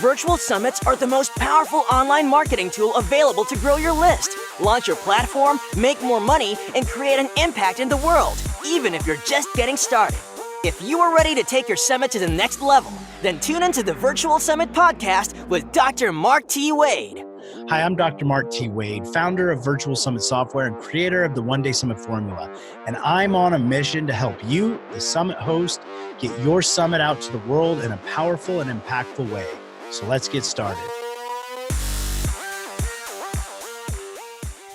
Virtual summits are the most powerful online marketing tool available to grow your list, launch your platform, make more money, and create an impact in the world, even if you're just getting started. If you are ready to take your summit to the next level, then tune into the Virtual Summit Podcast with Dr. Mark T. Wade. Hi, I'm Dr. Mark T. Wade, founder of Virtual Summit Software and creator of the One Day Summit Formula. And I'm on a mission to help you, the summit host, get your summit out to the world in a powerful and impactful way. So let's get started.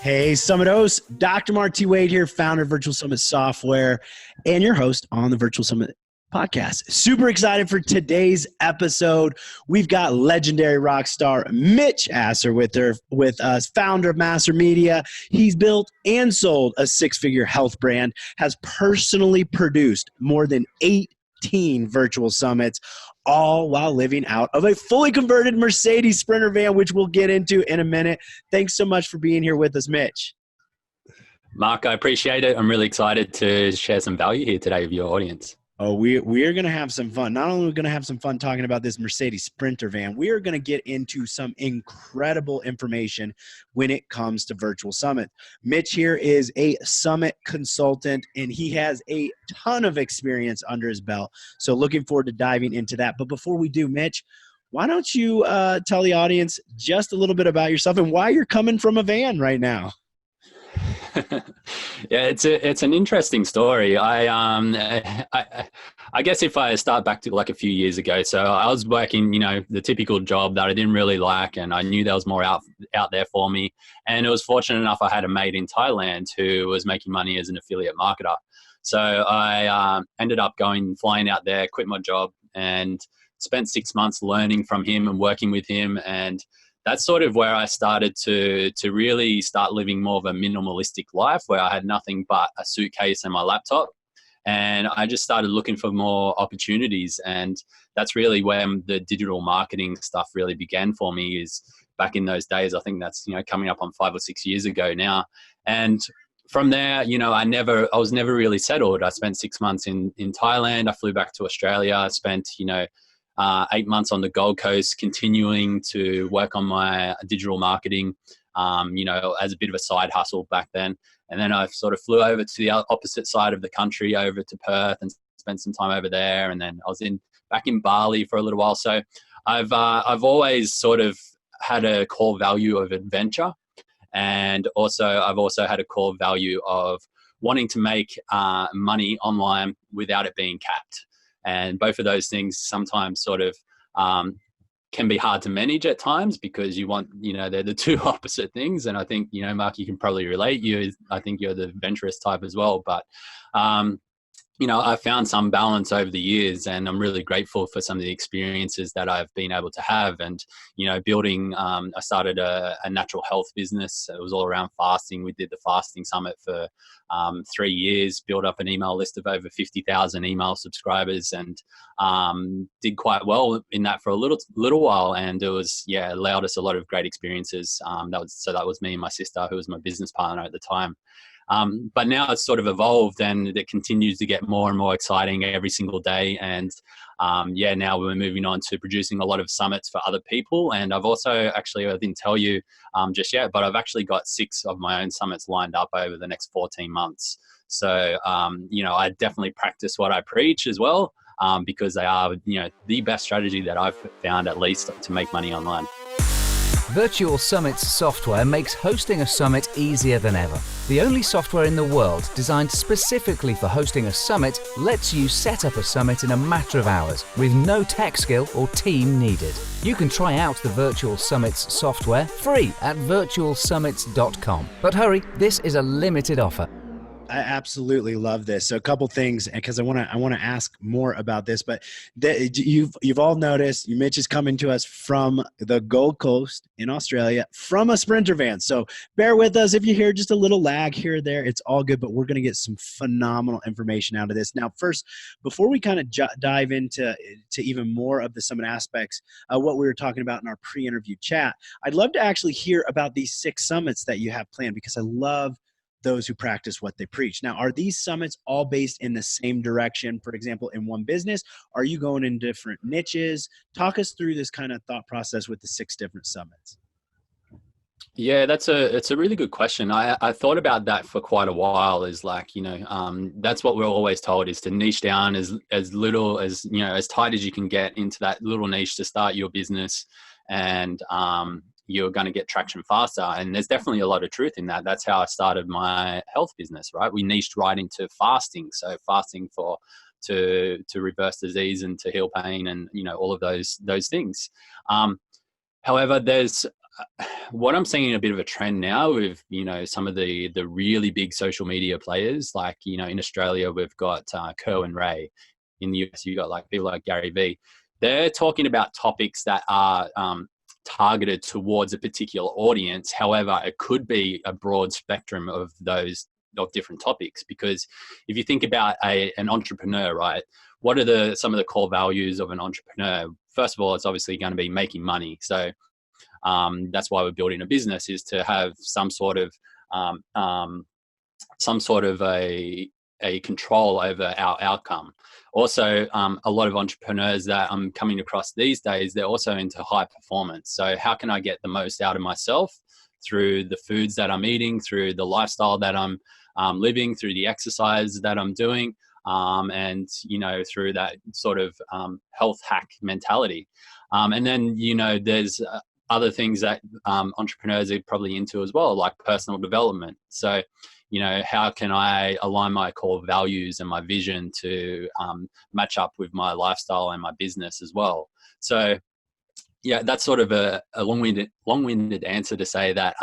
Hey, Summit host, Dr. Mark T. Wade here, founder of Virtual Summit Software and your host on the Virtual Summit Podcast. Super excited for today's episode. We've got legendary rock star Mitch Asser with us, founder of Master Media. He's built and sold a six-figure health brand, has personally produced more than 18 virtual summits, all while living out of a fully converted Mercedes Sprinter van, which we'll get into in a minute. Thanks so much for being here with us, Mitch. Mark, I appreciate it. I'm really excited to share some value here today with your audience. Oh, we are going to have some fun. Not only are we going to have some fun talking about this Mercedes Sprinter van, we are going to get into some incredible information when it comes to virtual summit. Mitch here is a summit consultant, and he has a ton of experience under his belt. So looking forward to diving into that. But before we do, Mitch, why don't you tell the audience just a little bit about yourself and why you're coming from a van right now? Yeah, it's an interesting story. I guess if I start back to like a few years ago, so I was working, the typical job that I didn't really like, and I knew there was more out there for me. And it was fortunate enough I had a mate in Thailand who was making money as an affiliate marketer. So I ended up flying out there, quit my job, and spent 6 months learning from him and working with him. And that's sort of where I started to really start living more of a minimalistic life, where I had nothing but a suitcase and my laptop. And I just started looking for more opportunities. And that's really where the digital marketing stuff really began for me, is back in those days. I think that's, coming up on 5 or 6 years ago now. And from there, I was never really settled. I spent 6 months in Thailand. I flew back to Australia. I spent, 8 months on the Gold Coast, continuing to work on my digital marketing, as a bit of a side hustle back then. And then I sort of flew over to the opposite side of the country, over to Perth, and spent some time over there. And then I was back in Bali for a little while. So I've always sort of had a core value of adventure. And I've also had a core value of wanting to make money online without it being capped. And both of those things sometimes sort of can be hard to manage at times, because you want, they're the two opposite things. And I think, Mark, you can probably relate. I think you're the adventurous type as well. But, I found some balance over the years, and I'm really grateful for some of the experiences that I've been able to have. And, building, I started a natural health business. It was all around fasting. We did the fasting summit for 3 years, built up an email list of over 50,000 email subscribers, and did quite well in that for a little while. And it was, allowed us a lot of great experiences. That was me and my sister, who was my business partner at the time. But now it's sort of evolved, and it continues to get more and more exciting every single day. And now we're moving on to producing a lot of summits for other people. And I've also I didn't tell you just yet, but I've actually got 6 of my own summits lined up over the next 14 months. So, I definitely practice what I preach as well, because they are, the best strategy that I've found, at least, to make money online. Virtual Summit's software makes hosting a summit easier than ever. The only software in the world designed specifically for hosting a summit lets you set up a summit in a matter of hours with no tech skill or team needed. You can try out the Virtual Summit's software free at virtualsummits.com. But hurry, this is a limited offer. I absolutely love this. So a couple things, because I want to ask more about this, but you've all noticed Mitch is coming to us from the Gold Coast in Australia from a Sprinter van. So bear with us if you hear just a little lag here or there. It's all good, but we're going to get some phenomenal information out of this. Now, first, before we kind of dive into even more of the summit aspects, what we were talking about in our pre-interview chat, I'd love to actually hear about these 6 summits that you have planned, because I love those who practice what they preach. Now, are these summits all based in the same direction? For example, in one business, are you going in different niches? Talk us through this kind of thought process with the 6 different summits. Yeah, it's a really good question. I thought about that for quite a while. Is like, that's what we're always told, is to niche down as little as, as tight as you can get into that little niche to start your business, and you're going to get traction faster. And there's definitely a lot of truth in that. That's how I started my health business, right? We niched right into fasting. So fasting to reverse disease and to heal pain, and all of those things. However, there's what I'm seeing a bit of a trend now with, some of the really big social media players, like, in Australia, we've got Kerr and Ray. In the US, you've got like people like Gary Vee. They're talking about topics that are targeted towards a particular audience. However, it could be a broad spectrum of different topics, because if you think about an entrepreneur, right, what are some of the core values of an entrepreneur? First of all, it's obviously going to be making money. So that's why we're building a business, is to have some sort of a control over our outcome. Also, a lot of entrepreneurs that I'm coming across these days, they're also into high performance. So how can I get the most out of myself through the foods that I'm eating, through the lifestyle that I'm living, through the exercise that I'm doing, and through that sort of health hack mentality. And then there's other things that entrepreneurs are probably into as well, like personal development. So, how can I align my core values and my vision to match up with my lifestyle and my business as well? So, yeah, that's sort of a long-winded answer to say that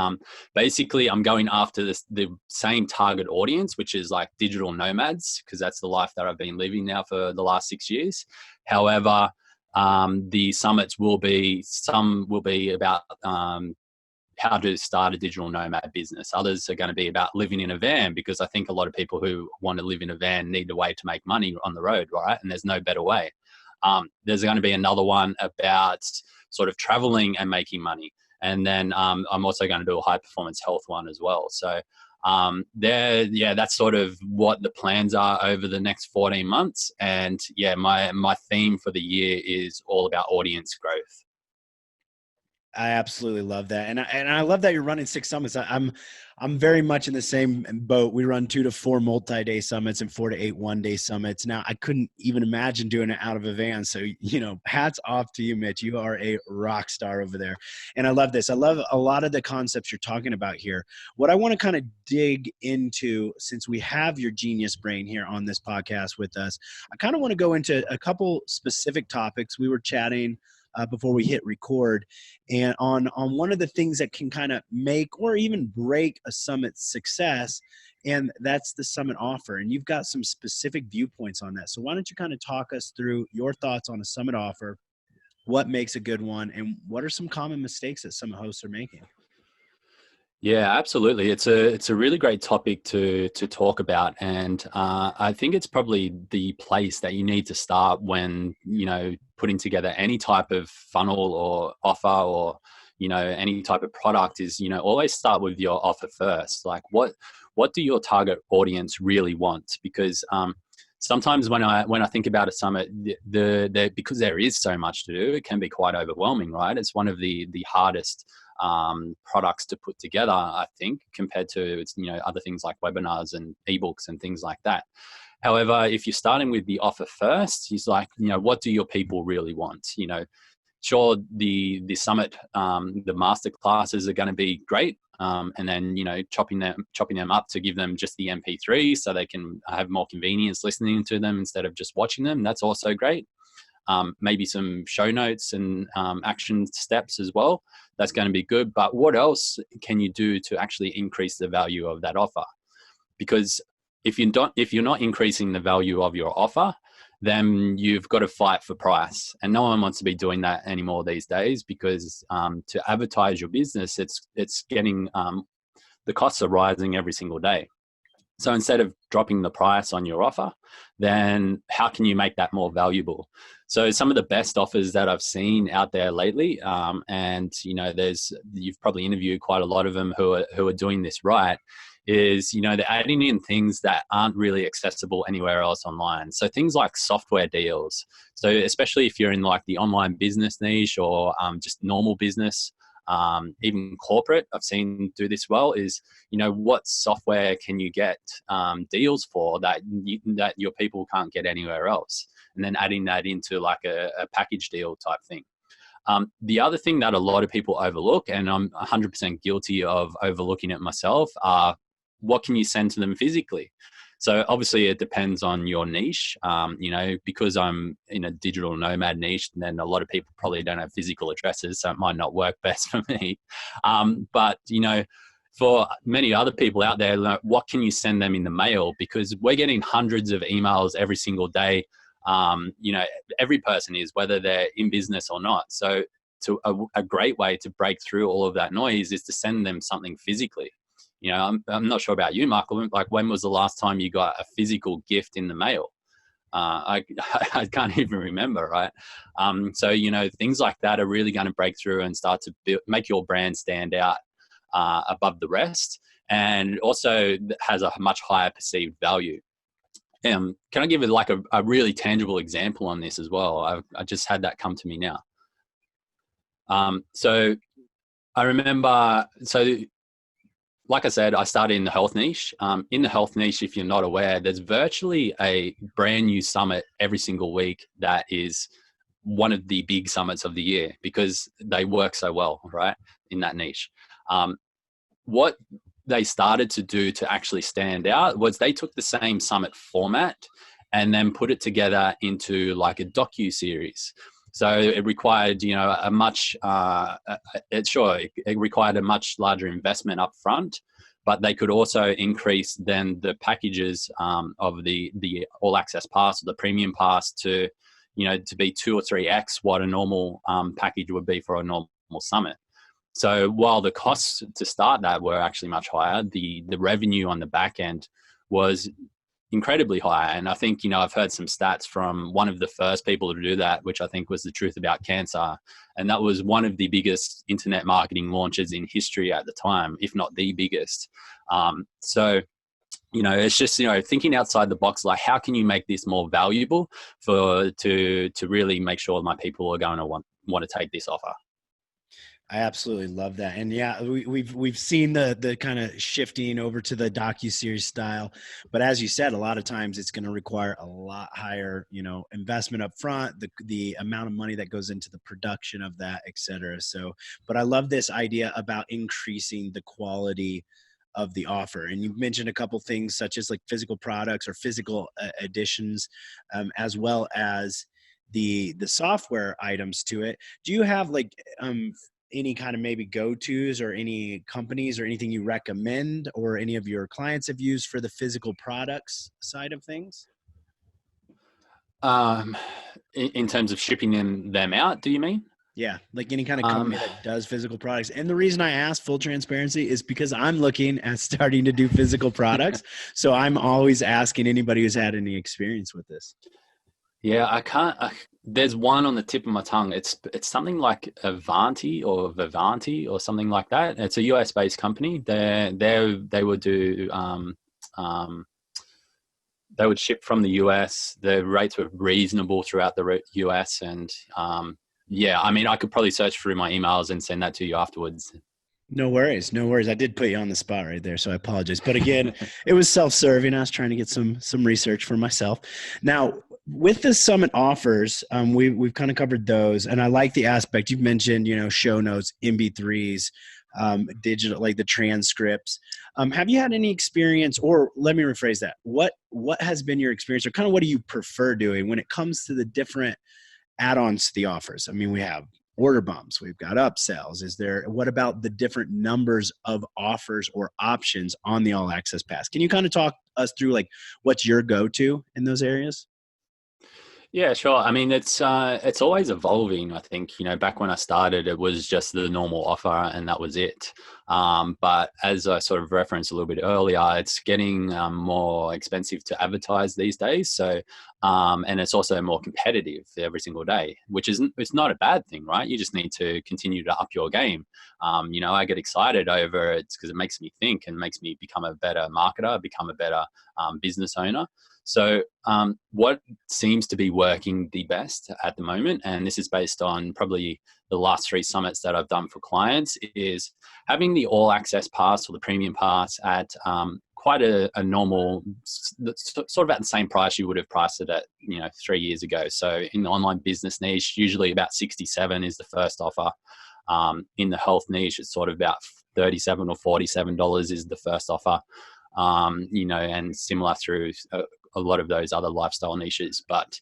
basically I'm going after the same target audience, which is like digital nomads, because that's the life that I've been living now for the last 6 years. However, the summits will be about how to start a digital nomad business. Others are going to be about living in a van, because I think a lot of people who want to live in a van need a way to make money on the road, right? And there's no better way. There's going to be another one about sort of traveling and making money. And then I'm also going to do a high performance health one as well. So that's sort of what the plans are over the next 14 months. And yeah, my theme for the year is all about audience growth. I absolutely love that. And I love that you're running 6 summits. I'm very much in the same boat. We run 2 to 4 multi-day summits and 4 to 8 one-day summits. Now, I couldn't even imagine doing it out of a van. So, hats off to you, Mitch. You are a rock star over there. And I love this. I love a lot of the concepts you're talking about here. What I want to kind of dig into, since we have your genius brain here on this podcast with us, I kind of want to go into a couple specific topics. We were chatting before we hit record, and on one of the things that can kind of make or even break a summit's success, and that's the summit offer. And you've got some specific viewpoints on that. So why don't you kind of talk us through your thoughts on a summit offer, what makes a good one, and what are some common mistakes that summit hosts are making? Yeah, absolutely. It's a really great topic to talk about, and I think it's probably the place that you need to start when putting together any type of funnel or offer or any type of product is always start with your offer first. Like what do your target audience really want? Because sometimes when I think about a summit, because there is so much to do, it can be quite overwhelming, right? It's one of the hardest products to put together, I think, compared to other things like webinars and ebooks and things like that. However, if you're starting with the offer first, it's like, what do your people really want? Sure, the summit, the master classes are going to be great, and then chopping them up to give them just the MP3 so they can have more convenience listening to them instead of just watching them. That's also great. Maybe some show notes and action steps as well. That's going to be good. But what else can you do to actually increase the value of that offer? Because if you're not increasing the value of your offer, then you've got to fight for price. And no one wants to be doing that anymore these days, because to advertise your business, it's getting the costs are rising every single day. So instead of dropping the price on your offer, then how can you make that more valuable? So some of the best offers that I've seen out there lately, and you've probably interviewed quite a lot of them who are doing this right, is, you know, they're adding in things that aren't really accessible anywhere else online. So things like software deals. So especially if you're in like the online business niche or just normal business, even corporate, I've seen do this well, is, you know, what software can you get deals for that that your people can't get anywhere else, and then adding that into like a package deal type thing. The other thing that a lot of people overlook, and I'm 100% guilty of overlooking it myself, are what can you send to them physically? So obviously it depends on your niche. You know, because I'm in a digital nomad niche, then a lot of people probably don't have physical addresses, so it might not work best for me. But, you know, for many other people out there, like, what can you send them in the mail? Because we're getting hundreds of emails every single day. You know, every person is, whether they're in business or not. So a great way to break through all of that noise is to send them something physically. You know, I'm not sure about you, Michael, like when was the last time you got a physical gift in the mail? I can't even remember, right? So, you know, things like that are really going to break through and start to make your brand stand out above the rest, and also has a much higher perceived value. Can I give it like a really tangible example on this as well? I just had that come to me now. So I remember, like I said, I started in the health niche. In the health niche, if you're not aware, there's virtually a brand new summit every single week that is one of the big summits of the year because they work so well, right, in that niche. What they started to do to actually stand out was they took the same summit format and then put it together into like a docu-series. So it required, you know, it required a much larger investment up front, but they could also increase then the packages of the all access pass or the premium pass to, you know, to be 2 or 3x what a normal package would be for a normal summit. So while the costs to start that were actually much higher, the revenue on the back end was incredibly high. And I think, you know, I've heard some stats from one of the first people to do that, which I think was The Truth About Cancer. And that was one of the biggest internet marketing launches in history at the time, if not the biggest. So, you know, it's just, you know, thinking outside the box, like how can you make this more valuable to really make sure my people are going to want to take this offer? I absolutely love that. And yeah, we've seen the kind of shifting over to the docu-series style, but as you said, a lot of times it's going to require a lot higher, you know, investment up front, the amount of money that goes into the production of that, et cetera. So, but I love this idea about increasing the quality of the offer. And you've mentioned a couple things such as like physical products or physical editions, as well as the software items to it. Do you have like, any kind of maybe go-tos or any companies or anything you recommend or any of your clients have used for the physical products side of things? In terms of shipping them out, do you mean? Yeah, like any kind of company that does physical products. And the reason I ask, full transparency, is because I'm looking at starting to do physical products. So I'm always asking anybody who's had any experience with this. Yeah, I can't. There's one on the tip of my tongue. It's something like Avanti or Vivanti or something like that. It's a US based company. They would do they would ship from the US. The rates were reasonable throughout the US, and yeah, I mean, I could probably search through my emails and send that to you afterwards. No worries. No worries. I did put you on the spot right there, so I apologize. But again, it was self-serving. I was trying to get some research for myself. Now, with the summit offers, we've kind of covered those, and I like the aspect you've mentioned. You know, show notes, MP3s, digital, like the transcripts. Have you had any experience, or let me rephrase that? What has been your experience, or kind of what do you prefer doing when it comes to the different add-ons to the offers? I mean, we have order bumps, we've got upsells. What about the different numbers of offers or options on the all access pass? Can you kind of talk us through like what's your go-to in those areas? Yeah, sure. I mean, it's always evolving. I think, back when I started, it was just the normal offer and that was it. But as I sort of referenced a little bit earlier, it's getting more expensive to advertise these days. So, and it's also more competitive every single day, which isn't, it's not a bad thing, right? You just need to continue to up your game. I get excited over it because it makes me think and makes me become a better marketer, become a better business owner. So, what seems to be working the best at the moment, and this is based on probably the last 3 summits that I've done for clients, is having the all access pass or the premium pass at quite a normal, sort of at the same price you would have priced it at, 3 years ago. So in the online business niche, usually about 67 is the first offer. In the health niche, it's sort of about $37 or $47 is the first offer. And similar through a lot of those other lifestyle niches. But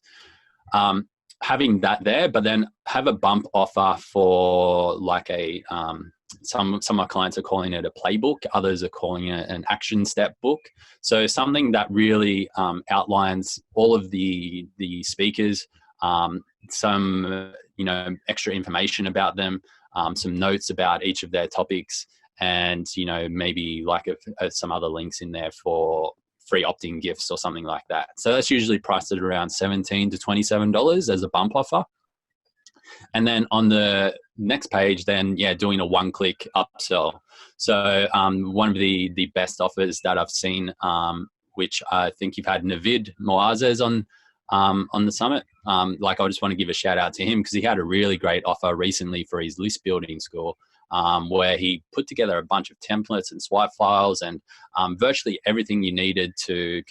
having that there, but then have a bump offer for like a some of my clients are calling it a playbook, others are calling it an action step book. So something that really outlines all of the speakers, some extra information about them, some notes about each of their topics, and maybe like some other links in there for free opt-in gifts or something like that. So that's usually priced at around $17 to $27 as a bump offer. And then on the next page, then doing a one-click upsell. So one of the best offers that I've seen, which I think you've had Navid Moazes on the summit. I just want to give a shout out to him because he had a really great offer recently for his list building school. Where he put together a bunch of templates and swipe files and virtually everything you needed to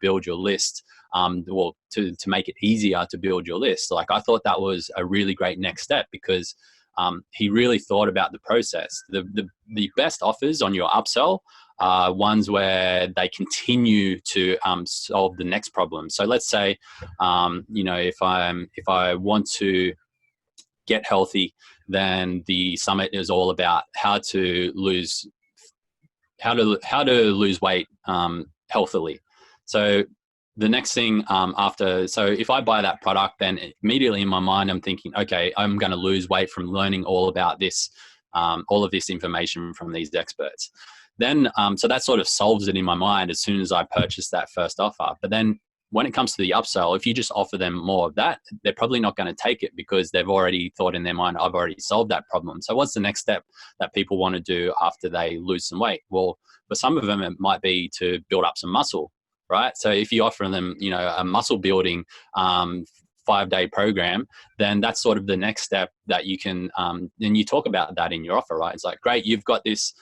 build your list, to make it easier to build your list. Like, I thought that was a really great next step because he really thought about the process. The best offers on your upsell are ones where they continue to solve the next problem. So let's say, if I want to get healthy, then the summit is all about how to lose weight healthily. So the next thing so if I buy that product, then immediately in my mind I'm thinking, okay, I'm going to lose weight from learning all about this, all of this information from these experts. Then so that sort of solves it in my mind as soon as I purchase that first offer. But then when it comes to the upsell, if you just offer them more of that, they're probably not going to take it because they've already thought in their mind, I've already solved that problem. So what's the next step that people want to do after they lose some weight? Well, for some of them, it might be to build up some muscle, right? So if you offer them, a muscle building 5-day program, then that's sort of the next step that you can, then you talk about that in your offer, right? It's like, great, you've got this,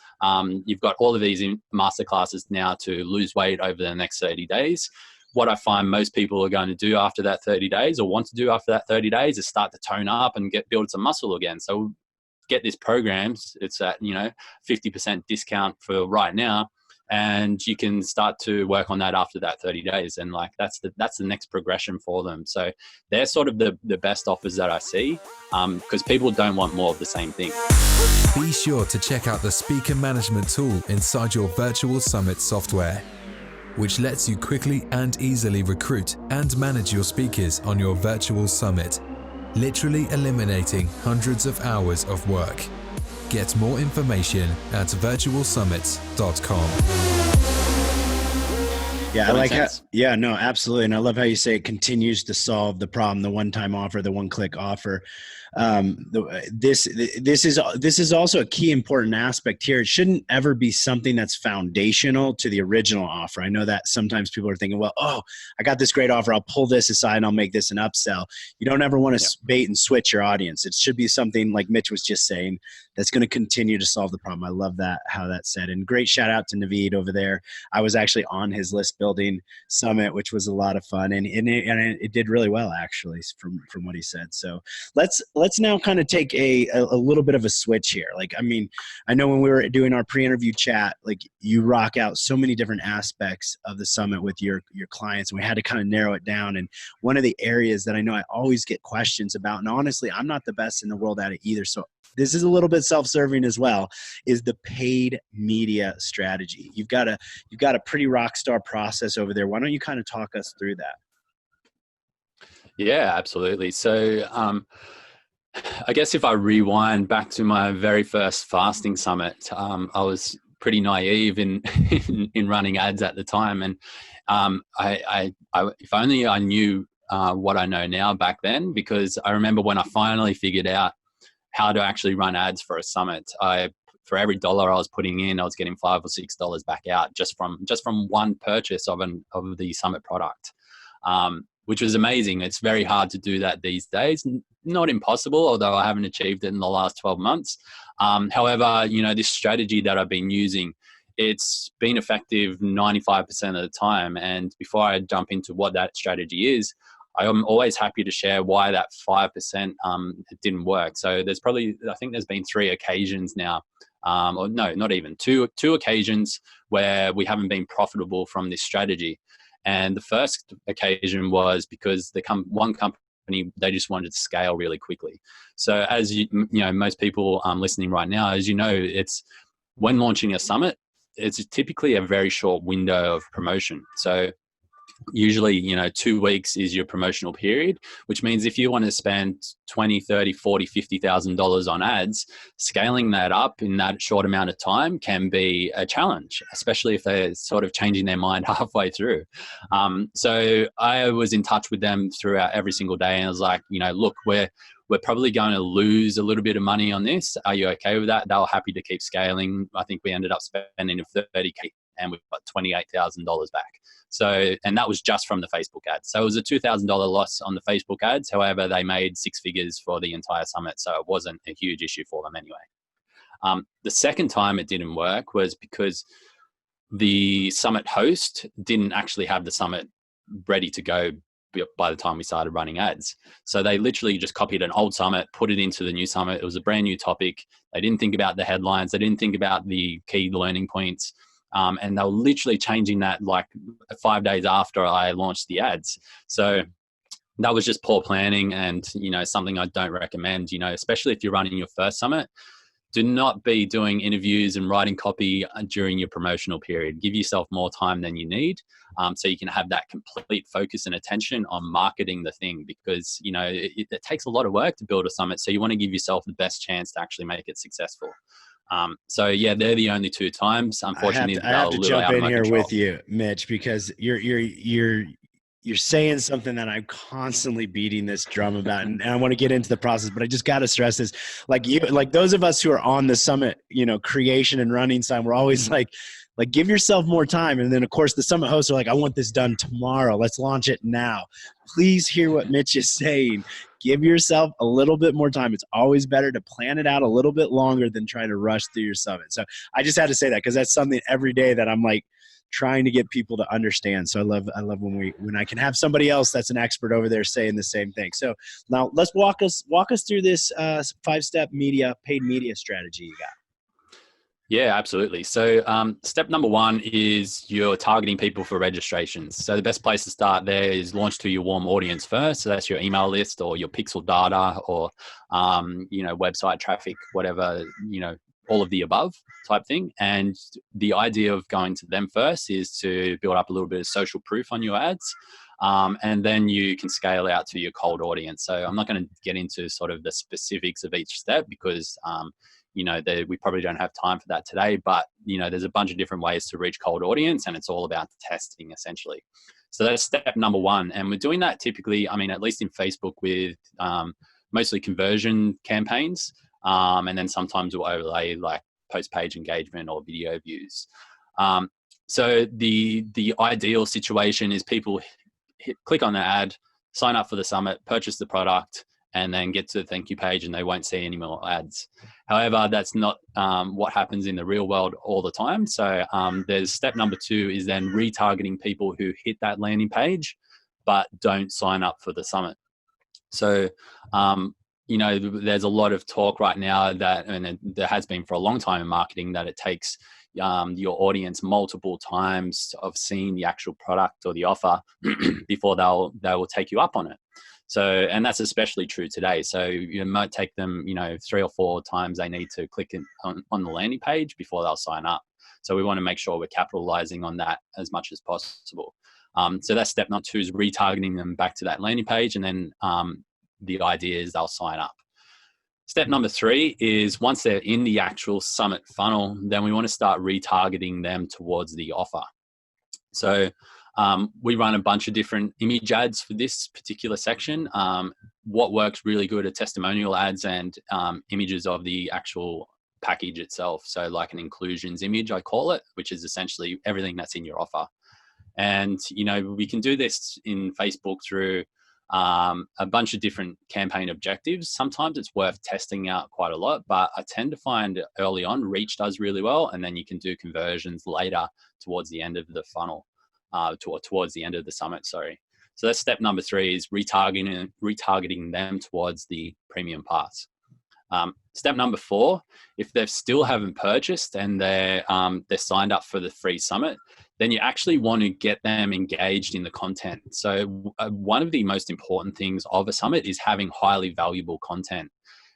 you've got all of these masterclasses now to lose weight over the next 30 days. What I find most people are going to do after that 30 days or want to do after that 30 days is start to tone up and build some muscle again. So get this program. It's at, 50% discount for right now. And you can start to work on that after that 30 days. And that's the next progression for them. So they're sort of the best offers that I see because people don't want more of the same thing. Be sure to check out the speaker management tool inside your Virtual Summit software, which lets you quickly and easily recruit and manage your speakers on your virtual summit, literally eliminating hundreds of hours of work. Get more information at virtualsummits.com. Yeah, I like how, no, absolutely. And I love how you say it continues to solve the problem, the one-time offer, the one-click offer. This is also a key important aspect here. It shouldn't ever be something that's foundational to the original offer. I know that sometimes people are thinking, well, I got this great offer, I'll pull this aside and I'll make this an upsell. You don't ever want to bait and switch your audience. It should be something like Mitch was just saying that's going to continue to solve the problem. I love that, how that's said. And great shout out to Naveed over there. I was actually on his list building summit, which was a lot of fun, and it did really well actually from what he said. So let's now kind of take a little bit of a switch here. Like, I mean, I know when we were doing our pre-interview chat, like, you rock out so many different aspects of the summit with your clients, and we had to kind of narrow it down. And one of the areas that I know I always get questions about, and honestly, I'm not the best in the world at it either, so this is a little bit self-serving as well, is the paid media strategy. You've got a pretty rock star process over there. Why don't you kind of talk us through that? Yeah, absolutely. So, I guess if I rewind back to my very first fasting summit, I was pretty naive in, in running ads at the time, and if only I knew what I know now back then, because I remember when I finally figured out how to actually run ads for a summit. For every dollar I was putting in, I was getting $5 or $6 back out just from one purchase of the summit product, which was amazing. It's very hard to do that these days. Not impossible, although I haven't achieved it in the last 12 months. However, this strategy that I've been using, it's been effective 95% of the time. And before I jump into what that strategy is, I'm always happy to share why that 5% it didn't work. So I think there's been 3 occasions now, or no, not even two occasions where we haven't been profitable from this strategy. And the first occasion was because one company, they just wanted to scale really quickly. So as most people listening right now, as you know, it's when launching a summit, it's typically a very short window of promotion. So usually 2 weeks is your promotional period, which means if you want to spend 20, 30, 40, $50,000 on ads, scaling that up in that short amount of time can be a challenge, especially if they're sort of changing their mind halfway through. So I was in touch with them throughout every single day, and I was like, look, we're probably going to lose a little bit of money on this. Are you okay with that? They were happy to keep scaling. I think we ended up spending $30K and we've got $28,000 back. So, and that was just from the Facebook ads. So it was a $2,000 loss on the Facebook ads. However, they made 6 figures for the entire summit. So it wasn't a huge issue for them anyway. The second time it didn't work was because the summit host didn't actually have the summit ready to go by the time we started running ads. So they literally just copied an old summit, put it into the new summit. It was a brand new topic. They didn't think about the headlines. They didn't think about the key learning points. And they were literally changing that like 5 days after I launched the ads. So that was just poor planning, and something I don't recommend. Especially if you're running your first summit, do not be doing interviews and writing copy during your promotional period. Give yourself more time than you need, so you can have that complete focus and attention on marketing the thing, because it takes a lot of work to build a summit. So you want to give yourself the best chance to actually make it successful. So yeah, they're the only 2 times. Unfortunately, I have to jump in here with you, Mitch, because you're saying something that I'm constantly beating this drum about, and I want to get into the process, but I just got to stress this. Like those of us who are on the summit, creation and running side, we're always like give yourself more time. And then of course the summit hosts are like, I want this done tomorrow. Let's launch it now. Please hear what Mitch is saying. Give yourself a little bit more time. It's always better to plan it out a little bit longer than try to rush through your summit. So I just had to say that, because that's something every day that I'm like trying to get people to understand. So I love when I can have somebody else that's an expert over there saying the same thing. So now let's walk us through this 5-step paid media strategy you got. Yeah, absolutely. So step number 1 is you're targeting people for registrations. So the best place to start there is launch to your warm audience first. So that's your email list or your pixel data or, website traffic, whatever, all of the above type thing. And the idea of going to them first is to build up a little bit of social proof on your ads. And then you can scale out to your cold audience. So I'm not going to get into sort of the specifics of each step, because we probably don't have time for that today, but there's a bunch of different ways to reach cold audience, and it's all about testing essentially. So that's step number 1. And we're doing that typically, at least in Facebook, with mostly conversion campaigns. And then sometimes we'll overlay like post-page engagement or video views. So the ideal situation is people click on the ad, sign up for the summit, purchase the product, and then get to the thank you page and they won't see any more ads. However, that's not what happens in the real world all the time. So there's step number 2 is then retargeting people who hit that landing page but don't sign up for the summit. So, there's a lot of talk right now and there has been for a long time in marketing, that it takes your audience multiple times of seeing the actual product or the offer before they will take you up on it. So, and that's especially true today. So it might take them, 3 or 4 times they need to click on the landing page before they'll sign up. So we want to make sure we're capitalizing on that as much as possible. So that's step number 2, is retargeting them back to that landing page, and then the idea is they'll sign up. Step number 3 is once they're in the actual summit funnel, then we want to start retargeting them towards the offer. So we run a bunch of different image ads for this particular section. What works really good are testimonial ads and images of the actual package itself. So like an inclusions image, I call it, which is essentially everything that's in your offer. And, we can do this in Facebook through a bunch of different campaign objectives. Sometimes it's worth testing out quite a lot, but I tend to find early on reach does really well, and then you can do conversions later towards the end of the funnel, towards the end of the summit, sorry. So that's step number 3, is retargeting them towards the premium pass. Step number 4, if they still haven't purchased and they're signed up for the free summit, then you actually want to get them engaged in the content. So one of the most important things of a summit is having highly valuable content.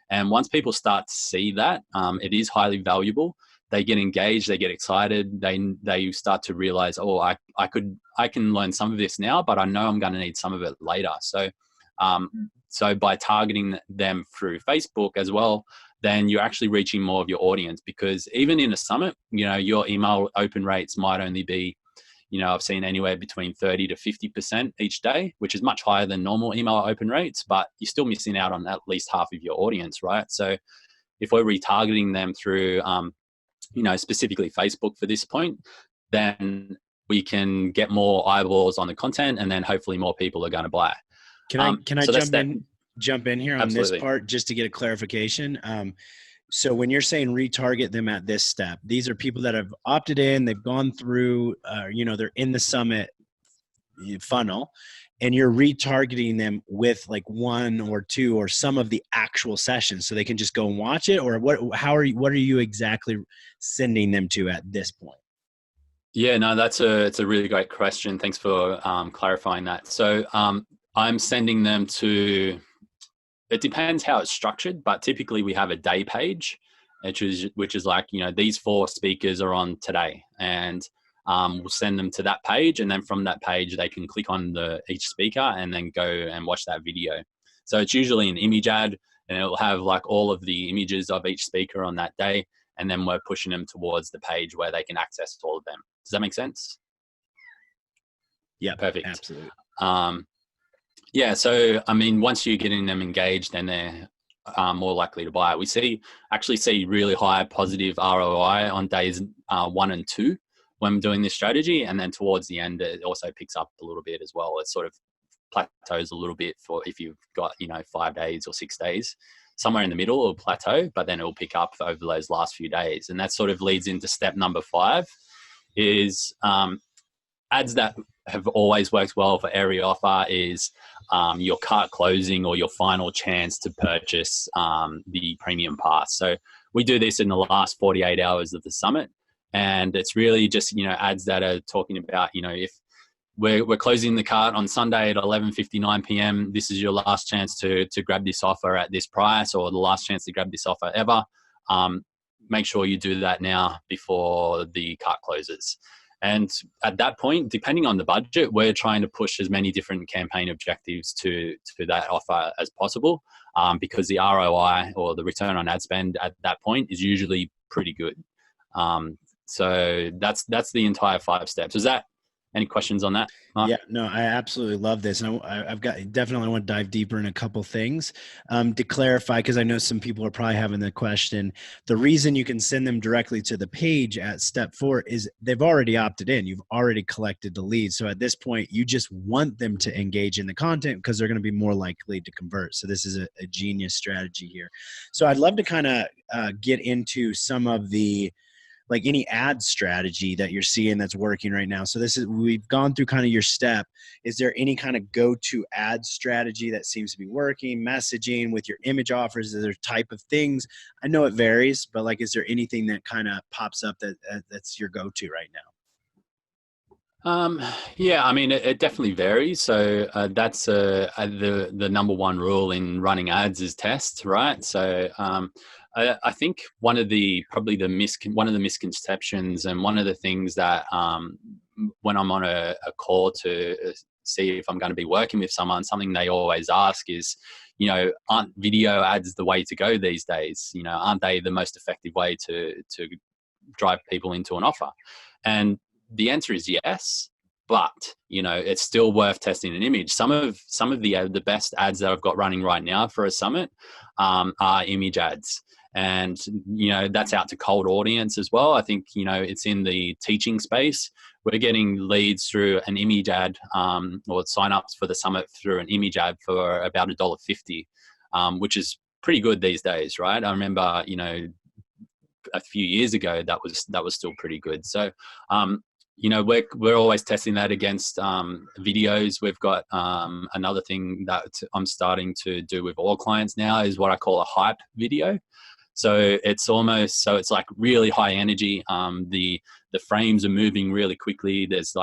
And once people start to see that it is highly valuable, they get engaged, they get excited, they start to realize, oh, I can learn some of this now, but I know I'm going to need some of it later. So by targeting them through Facebook as well, then you're actually reaching more of your audience, because even in a summit, your email open rates might only be, I've seen anywhere between 30 to 50% each day, which is much higher than normal email open rates, but you're still missing out on at least half of your audience, right? So if we're retargeting them through, specifically Facebook for this point, then we can get more eyeballs on the content, and then hopefully more people are going to buy. Can I jump in here on Absolutely. this part just to get a clarification? So when you're saying retarget them at this step, these are people that have opted in, they've gone through, they're in the summit funnel, and you're retargeting them with like 1 or 2 or some of the actual sessions, so they can just go and watch it, or what are you exactly sending them to at this point? Yeah, no, it's a really great question. Thanks for clarifying that. So I'm sending them to, it depends how it's structured, but typically we have a day page, which is like, these 4 speakers are on today, and we'll send them to that page, and then from that page they can click on each speaker and then go and watch that video. So it's usually an image ad, and it'll have like all of the images of each speaker on that day, and then we're pushing them towards the page where they can access all of them. Does that make sense? Yeah, perfect. Absolutely. Yeah, so I mean, once you're getting them engaged, then they're more likely to buy. We actually see really high positive ROI on days 1 and 2 when doing this strategy, and then towards the end it also picks up a little bit as well. It sort of plateaus a little bit for if you've got 5 days or 6 days. Somewhere in the middle it'll plateau, but then it'll pick up over those last few days. And that sort of leads into step number 5, is ads that have always worked well for every offer is your cart closing or your final chance to purchase the premium pass. So we do this in the last 48 hours of the summit, and it's really just ads that are talking about if we're closing the cart on Sunday at 11:59 p.m. This is your last chance to grab this offer at this price, or the last chance to grab this offer ever. Make sure you do that now before the cart closes. And at that point, depending on the budget, we're trying to push as many different campaign objectives to that offer as possible, because the ROI, or the return on ad spend at that point, is usually pretty good. So that's the entire 5 steps. Is that any questions on that, Mark? Yeah, no, I absolutely love this. And I've got, definitely want to dive deeper in a couple things to clarify, because I know some people are probably having the question. The reason you can send them directly to the page at step 4 is they've already opted in. You've already collected the leads. So at this point, you just want them to engage in the content because they're going to be more likely to convert. So this is a genius strategy here. So I'd love to kind of get into some of the, like, any ad strategy that you're seeing that's working right now. So we've gone through kind of your step. Is there any kind of go-to ad strategy that seems to be working? Messaging with your image offers, is there type of things? I know it varies, but like, is there anything that kind of pops up that's your go-to right now? Yeah, I mean, it definitely varies. So that's the number 1 rule in running ads is test, right? So I think one of the misconceptions, and one of the things that when I'm on a call to see if I'm going to be working with someone, something they always ask is, aren't video ads the way to go these days? Aren't they the most effective way to drive people into an offer? And the answer is yes, but it's still worth testing an image. Some of the best ads that I've got running right now for a summit are image ads. And, that's out to cold audience as well. I think, it's in the teaching space. We're getting leads through an image ad or sign-ups for the summit through an image ad for about $1.50, which is pretty good these days, right? I remember, a few years ago, that was still pretty good. So, we're always testing that against videos. We've got another thing that I'm starting to do with all clients now is what I call a hype video. So it's like really high energy. The frames are moving really quickly. There's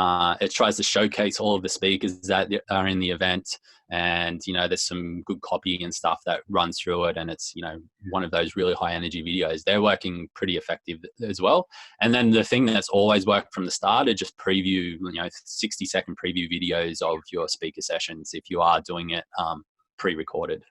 it tries to showcase all of the speakers that are in the event. And, there's some good copy and stuff that runs through it. And it's, one of those really high energy videos. They're working pretty effective as well. And then the thing that's always worked from the start is just preview, 60-second preview videos of your speaker sessions if you are doing it pre-recorded.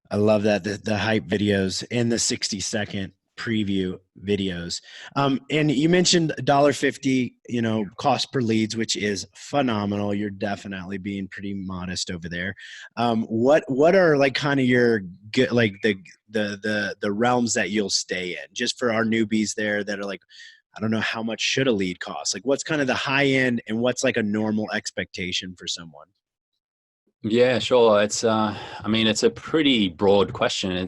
I love that, the hype videos and the 60-second preview videos. And you mentioned $1.50, cost per leads, which is phenomenal. You're definitely being pretty modest over there. What are like kind of your good, like the realms that you'll stay in, just for our newbies there that are like, I don't know, how much should a lead cost? Like, what's kind of the high end and what's like a normal expectation for someone? Yeah, sure. It's a pretty broad question.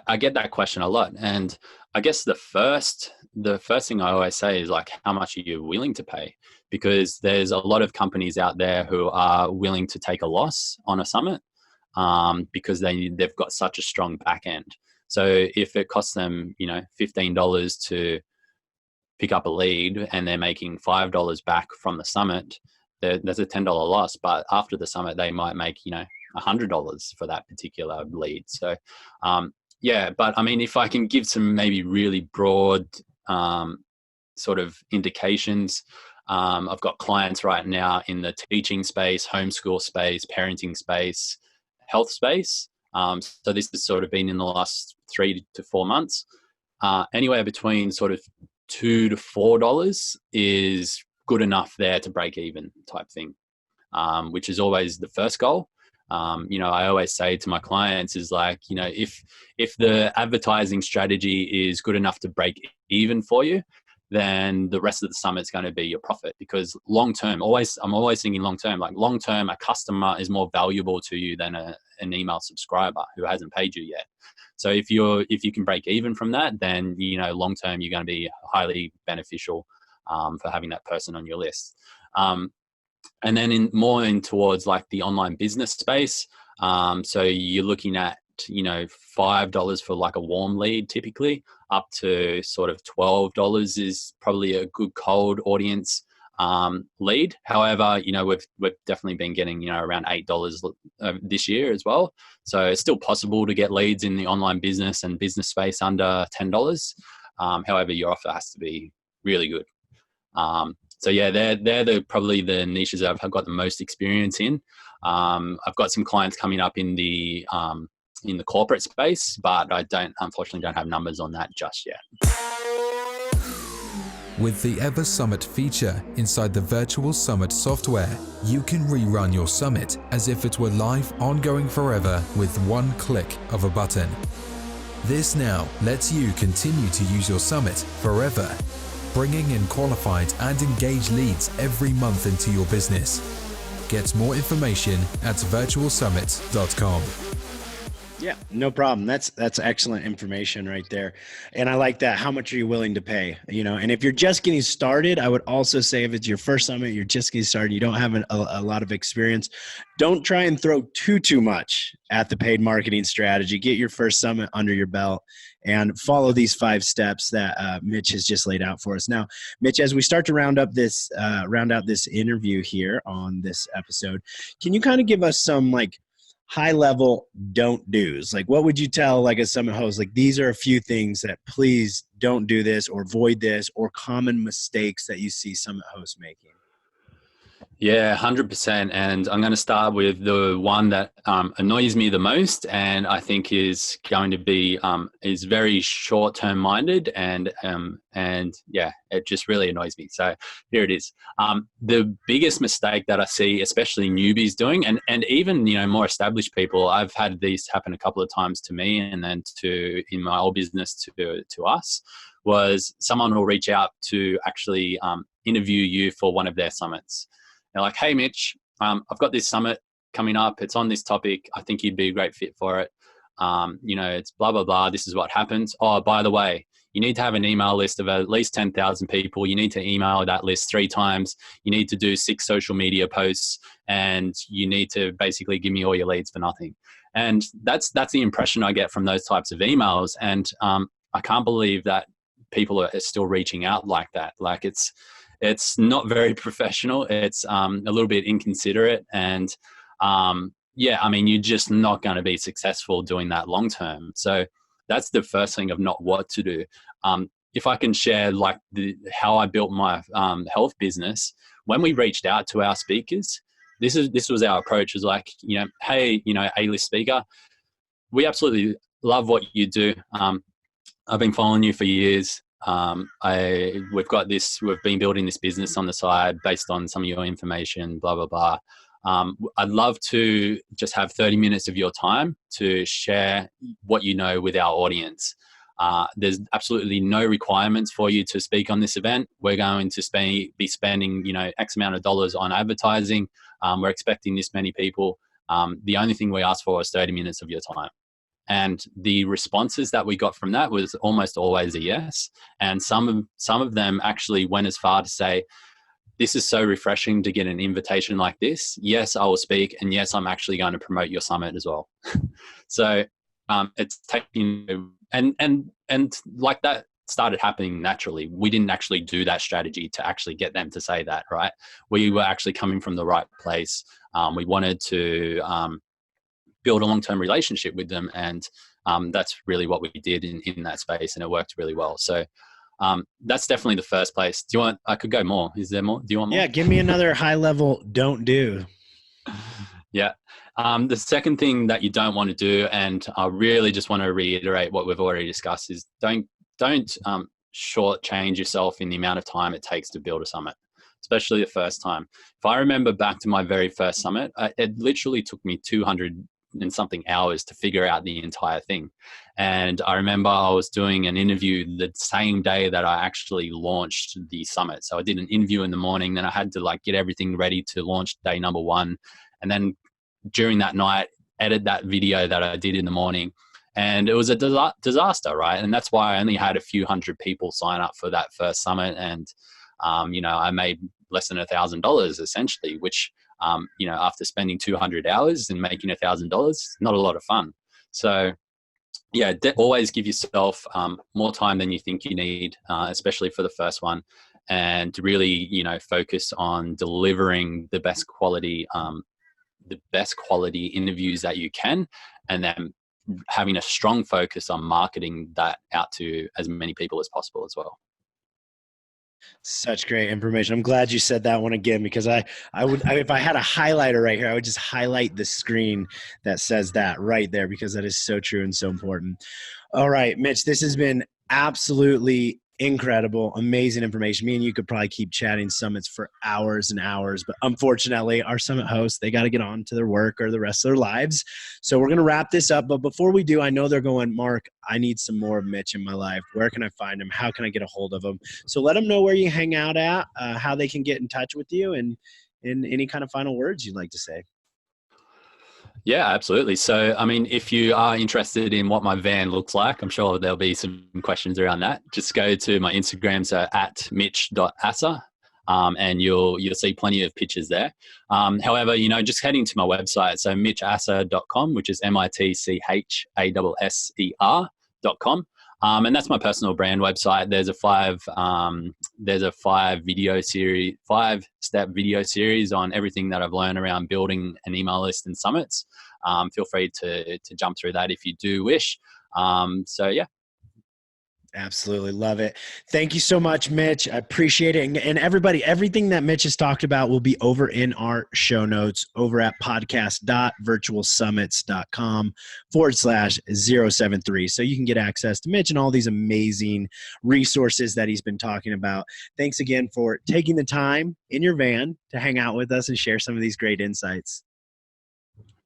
I get that question a lot. And I guess the first thing I always say is like, how much are you willing to pay? Because there's a lot of companies out there who are willing to take a loss on a summit because they've got such a strong back end. So if it costs them, $15 to pick up a lead and they're making $5 back from the summit, there's a $10 loss, but after the summit, they might make, $100 for that particular lead. So, but I mean, if I can give some maybe really broad sort of indications, I've got clients right now in the teaching space, homeschool space, parenting space, health space. So this has sort of been in the last 3 to 4 months. Anywhere between sort of $2 to $4 is good enough there to break even type thing, which is always the first goal. I always say to my clients is like, if the advertising strategy is good enough to break even for you, then the rest of the summit's going to be your profit. Because long term, I'm always thinking long term. Like long term, a customer is more valuable to you than an email subscriber who hasn't paid you yet. So if you can break even from that, then long term you're going to be highly beneficial for having that person on your list. And then towards like the online business space. So you're looking at, $5 for like a warm lead typically, up to sort of $12 is probably a good cold audience lead. However, we've definitely been getting, around $8 this year as well. So it's still possible to get leads in the online business and business space under $10. However, your offer has to be really good. So yeah, they're probably the niches that I've got the most experience in. I've got some clients coming up in the corporate space, but I unfortunately don't have numbers on that just yet. With the Ever Summit feature inside the Virtual Summit software, you can rerun your summit as if it were live, ongoing forever with one click of a button. This now lets you continue to use your summit forever, bringing in qualified and engaged leads every month into your business. Get more information at virtualsummit.com. Yeah, no problem. That's excellent information right there. And I like that. How much are you willing to pay? And if you're just getting started, I would also say if it's your first summit, you're just getting started, you don't have a lot of experience, don't try and throw too much at the paid marketing strategy. Get your first summit under your belt and follow these 5 steps that Mitch has just laid out for us. Now, Mitch, as we start to round out this interview here on this episode, can you kind of give us some like high level don't do's. Like, what would you tell like a summit host? Like, these are a few things that please don't do this or avoid this, or common mistakes that you see summit hosts making. Yeah, 100%. And I'm going to start with the one that annoys me the most, and I think is going to be is very short-term minded, and yeah, it just really annoys me. So here it is. The biggest mistake that I see, especially newbies doing, and even more established people. I've had these happen a couple of times to me, and then to in my old business to us. Was someone will reach out to actually interview you for one of their summits. They're like, hey, Mitch, I've got this summit coming up. It's on this topic. I think you'd be a great fit for it. It's blah, blah, blah. This is what happens. Oh, by the way, you need to have an email list of at least 10,000 people. You need to email that list 3 times. You need to do 6 social media posts, and you need to basically give me all your leads for nothing. And that's the impression I get from those types of emails. And I can't believe that people are still reaching out like that. Like, it's not very professional. It's a little bit inconsiderate, and you're just not going to be successful doing that long term. So that's the first thing of not what to do. If I can share like how I built my health business, when we reached out to our speakers, this was our approach. Was like, hey, A-list speaker, we absolutely love what you do. I've been following you for years. We've been building this business on the side based on some of your information, blah, blah, blah. I'd love to just have 30 minutes of your time to share what you know with our audience. There's absolutely no requirements for you to speak on this event. We're going to be spending, X amount of dollars on advertising. We're expecting this many people. The only thing we ask for is 30 minutes of your time. And the responses that we got from that was almost always a yes. And some of them actually went as far to say, this is so refreshing to get an invitation like this. Yes, I will speak. And yes, I'm actually going to promote your summit as well. So it's taking, and like that started happening naturally. We didn't actually do that strategy to actually get them to say that, right? We were actually coming from the right place. We wanted to build a long-term relationship with them, and that's really what we did in that space, and it worked really well. So that's definitely the first place. I could go more. Is there more? Do you want more? Yeah, give me another high level don't do. Yeah. The second thing that you don't want to do, and I really just want to reiterate what we've already discussed, is don't shortchange yourself in the amount of time it takes to build a summit, especially the first time. If I remember back to my very first summit, it literally took me 200 and something hours to figure out the entire thing. And I remember I was doing an interview the same day that I actually launched the summit. So I did an interview in the morning, then I had to get everything ready to launch day number 1. And then during that night, edit that video that I did in the morning. And it was a disaster, right? And that's why I only had a few hundred people sign up for that first summit. And, I made less than $1,000 essentially, which, after spending 200 hours and making $1,000, not a lot of fun. So yeah, always give yourself more time than you think you need, especially for the first one, and really, focus on delivering the best quality interviews that you can, and then having a strong focus on marketing that out to as many people as possible as well. Such great information. I'm glad you said that one again, because I would, if I had a highlighter right here, I would just highlight the screen that says that right there, because that is so true and so important. All right, Mitch, this has been absolutely incredible, amazing information. Me and you could probably keep chatting summits for hours and hours, but unfortunately our summit hosts, they got to get on to their work or the rest of their lives. So we're going to wrap this up. But before we do, I know they're going, Mark, I need some more of Mitch in my life. Where can I find him? How can I get a hold of him? So let them know where you hang out at, how they can get in touch with you, and any kind of final words you'd like to say. Yeah, absolutely. So, if you are interested in what my van looks like, I'm sure there'll be some questions around that. Just go to my Instagram, so at mitch.asser, and you'll see plenty of pictures there. However, just heading to my website, so mitchasser.com, which is mitchasser.com. And that's my personal brand website. There's a 5-step video series on everything that I've learned around building an email list and summits. Feel free to jump through that if you do wish. So yeah. Absolutely love it. Thank you so much, Mitch. I appreciate it. And everybody, everything that Mitch has talked about will be over in our show notes over at podcast.virtualsummits.com/073. So you can get access to Mitch and all these amazing resources that he's been talking about. Thanks again for taking the time in your van to hang out with us and share some of these great insights.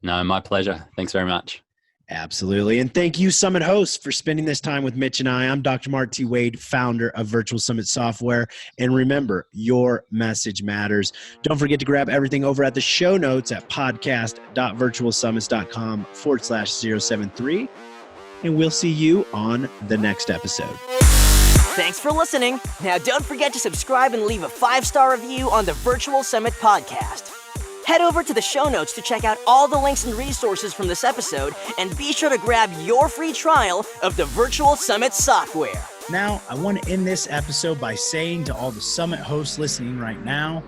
No, my pleasure. Thanks very much. Absolutely. And thank you, Summit hosts, for spending this time with Mitch and I. I'm Dr. Mark T. Wade, founder of Virtual Summit Software. And remember, your message matters. Don't forget to grab everything over at the show notes at podcast.virtualsummits.com/073. And we'll see you on the next episode. Thanks for listening. Now don't forget to subscribe and leave a 5-star review on the Virtual Summit podcast. Head over to the show notes to check out all the links and resources from this episode, and be sure to grab your free trial of the Virtual Summit software. Now, I want to end this episode by saying to all the Summit hosts listening right now,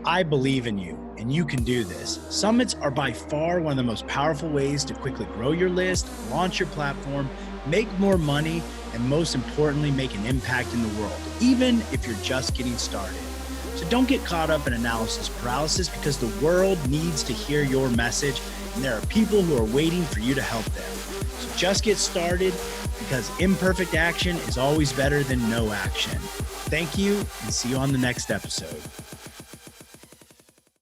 I believe in you, and you can do this. Summits are by far one of the most powerful ways to quickly grow your list, launch your platform, make more money, and most importantly, make an impact in the world, even if you're just getting started. So don't get caught up in analysis paralysis, because the world needs to hear your message, and there are people who are waiting for you to help them. So just get started, because imperfect action is always better than no action. Thank you, and see you on the next episode.